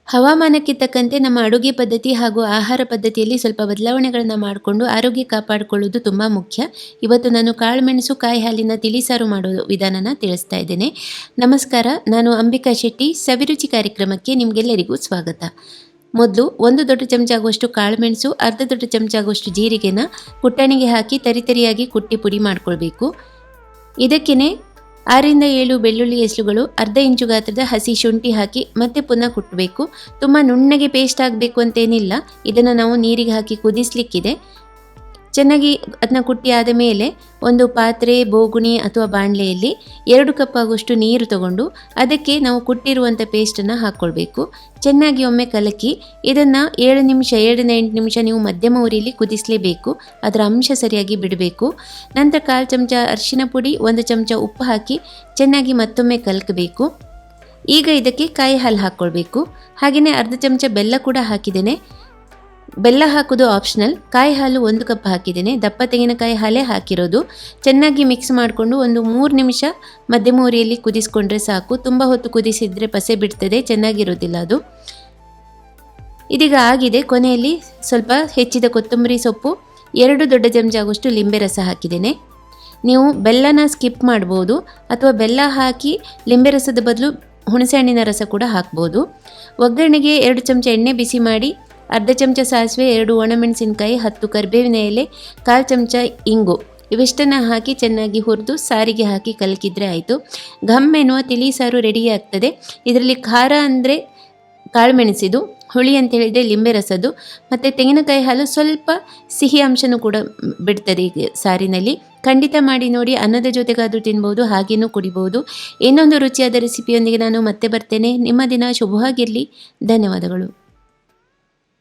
ಹವಾಮಾನಕ್ಕೆ ತಕ್ಕಂತೆ ನಮ್ಮ ಅಡುಗೆ ಪದ್ಧತಿ ಹಾಗೂ ಆಹಾರ ಪದ್ಧತಿಯಲ್ಲಿ ಸ್ವಲ್ಪ ಬದಲಾವಣೆಗಳನ್ನು ಮಾಡಿಕೊಂಡು ಆರೋಗ್ಯ ಕಾಪಾಡಿಕೊಳ್ಳೋದು ತುಂಬ ಮುಖ್ಯ. ಇವತ್ತು ನಾನು ಕಾಳುಮೆಣಸು ಕಾಯಿ ಹಾಲಿನ ತಿಳಿಸಾರು ಮಾಡೋ ವಿಧಾನನ ತಿಳಿಸ್ತಾ ಇದ್ದೇನೆ. ನಮಸ್ಕಾರ, ನಾನು ಅಂಬಿಕಾ ಶೆಟ್ಟಿ. ಸವಿರುಚಿ ಕಾರ್ಯಕ್ರಮಕ್ಕೆ ನಿಮಗೆಲ್ಲರಿಗೂ ಸ್ವಾಗತ. ಮೊದಲು 1 ದೊಡ್ಡ ಚಮಚ ಆಗುವಷ್ಟು ಕಾಳುಮೆಣಸು, ಅರ್ಧ ದೊಡ್ಡ ಚಮಚ ಆಗುವಷ್ಟು ಜೀರಿಗೆನ ಕುಟ್ಟಣಿಗೆ ಹಾಕಿ ತರಿಯಾಗಿ ಕುಟ್ಟಿ ಪುಡಿ ಮಾಡ್ಕೊಳ್ಬೇಕು. ಇದಕ್ಕೇ 6ರಿಂದ 7 ಬೆಳ್ಳುಳ್ಳಿ ಎಸಳುಗಳು, ಅರ್ಧ ಇಂಚು ಗಾತ್ರದ ಹಸಿ ಶುಂಠಿ ಹಾಕಿ ಮತ್ತೆ ಪುನಃ ಕುಟ್ಟಬೇಕು. ತುಂಬ ನುಣ್ಣಗೆ ಪೇಸ್ಟ್ ಆಗಬೇಕು ಅಂತೇನಿಲ್ಲ. ಇದನ್ನು ನಾವು ನೀರಿಗೆ ಹಾಕಿ ಕುದಿಸ್ಲಿಕ್ಕಿದೆ. ಚೆನ್ನಾಗಿ ಅದನ್ನ ಕುಟ್ಟಿ ಆದ ಮೇಲೆ ಒಂದು ಪಾತ್ರೆ, ಬೋಗುಣಿ ಅಥವಾ ಬಾಣಲೆಯಲ್ಲಿ 2 ಕಪ್ ಆಗುವಷ್ಟು ನೀರು ತಗೊಂಡು ಅದಕ್ಕೆ ನಾವು ಕುಟ್ಟಿರುವಂಥ ಪೇಸ್ಟನ್ನು ಹಾಕ್ಕೊಳ್ಬೇಕು. ಚೆನ್ನಾಗಿ ಒಮ್ಮೆ ಕಲಕಿ ಇದನ್ನು 7ರಿಂದ 8 ನಿಮಿಷ ನೀವು ಮಧ್ಯಮ ಉರಿಯಲ್ಲಿ ಕುದಿಸಲೇಬೇಕು. ಅದರ ಅಂಶ ಸರಿಯಾಗಿ ಬಿಡಬೇಕು. ನಂತರ 1/4 ಚಮಚ ಅರಿಶಿನ ಪುಡಿ, 1 ಚಮಚ ಉಪ್ಪು ಹಾಕಿ ಚೆನ್ನಾಗಿ ಮತ್ತೊಮ್ಮೆ ಕಲಕಬೇಕು. ಈಗ ಇದಕ್ಕೆ ಕಾಯಿ ಹಾಲು ಹಾಕ್ಕೊಳ್ಬೇಕು. ಹಾಗೆಯೇ ಅರ್ಧ ಚಮಚ ಬೆಲ್ಲ ಕೂಡ ಹಾಕಿದ್ದೇನೆ. ಬೆಲ್ಲ ಹಾಕೋದು ಆಪ್ಷನಲ್. ಕಾಯಿ ಹಾಲು 1 ಕಪ್ ಹಾಕಿದ್ದೇನೆ. ದಪ್ಪ ತೆಂಗಿನಕಾಯಿ ಹಾಲೇ ಹಾಕಿರೋದು. ಚೆನ್ನಾಗಿ ಮಿಕ್ಸ್ ಮಾಡಿಕೊಂಡು ಒಂದು 3 ನಿಮಿಷ ಮಧ್ಯಮ ಉರಿಯಲ್ಲಿ ಕುದಿಸ್ಕೊಂಡ್ರೆ ಸಾಕು. ತುಂಬ ಹೊತ್ತು ಕುದಿಸಿದರೆ ಪಸೆ ಬಿಡ್ತದೆ, ಚೆನ್ನಾಗಿರೋದಿಲ್ಲ ಅದು. ಇದೀಗ ಆಗಿದೆ. ಕೊನೆಯಲ್ಲಿ ಸ್ವಲ್ಪ ಹೆಚ್ಚಿದ ಕೊತ್ತಂಬರಿ ಸೊಪ್ಪು, 2 ದೊಡ್ಡ ಚಮಚ ಆಗುವಷ್ಟು ಲಿಂಬೆ ರಸ ಹಾಕಿದ್ದೇನೆ. ನೀವು ಬೆಲ್ಲನ ಸ್ಕಿಪ್ ಮಾಡ್ಬೋದು ಅಥವಾ ಬೆಲ್ಲ ಹಾಕಿ ಲಿಂಬೆ ರಸದ ಬದಲು ಹುಣಸೆಹಣ್ಣಿನ ರಸ ಕೂಡ ಹಾಕ್ಬೋದು. ಒಗ್ಗರಣೆಗೆ 2 ಚಮಚ ಎಣ್ಣೆ ಬಿಸಿ ಮಾಡಿ ಅರ್ಧ ಚಮಚ ಸಾಸಿವೆ, 2 ಒಣಮೆಣಸಿನಕಾಯಿ, 10 ಕರಿಬೇವಿನ ಎಲೆ, 1/4 ಚಮಚ ಇಂಗು ಇವಿಷ್ಟನ್ನು ಹಾಕಿ ಚೆನ್ನಾಗಿ ಹುರಿದು ಸಾರಿಗೆ ಹಾಕಿ ಕಲಕಿದ್ರೆ ಆಯಿತು. ಘಮ್ ಎನ್ನುವ ತಿಳಿ ಸಾರು ರೆಡಿ ಆಗ್ತದೆ. ಇದರಲ್ಲಿ ಖಾರ ಅಂದರೆ ಕಾಳುಮೆಣಸಿದು, ಹುಳಿ ಅಂತ ಹೇಳಿದರೆ ಲಿಂಬೆ ರಸದ್ದು, ಮತ್ತು ತೆಂಗಿನಕಾಯಿ ಹಾಲು ಸ್ವಲ್ಪ ಸಿಹಿ ಅಂಶನೂ ಕೂಡ ಬಿಡ್ತದೆ ಈ ಸಾರಿನಲ್ಲಿ. ಖಂಡಿತ ಮಾಡಿ ನೋಡಿ. ಅನ್ನದ ಜೊತೆಗಾದರೂ ತಿನ್ಬೋದು, ಹಾಗೇನೂ ಕುಡಿಬೋದು. ಇನ್ನೊಂದು ರುಚಿಯಾದ ರೆಸಿಪಿಯೊಂದಿಗೆ ನಾನು ಮತ್ತೆ ಬರ್ತೇನೆ. ನಿಮ್ಮ ದಿನ ಶುಭವಾಗಿರಲಿ. ಧನ್ಯವಾದಗಳು.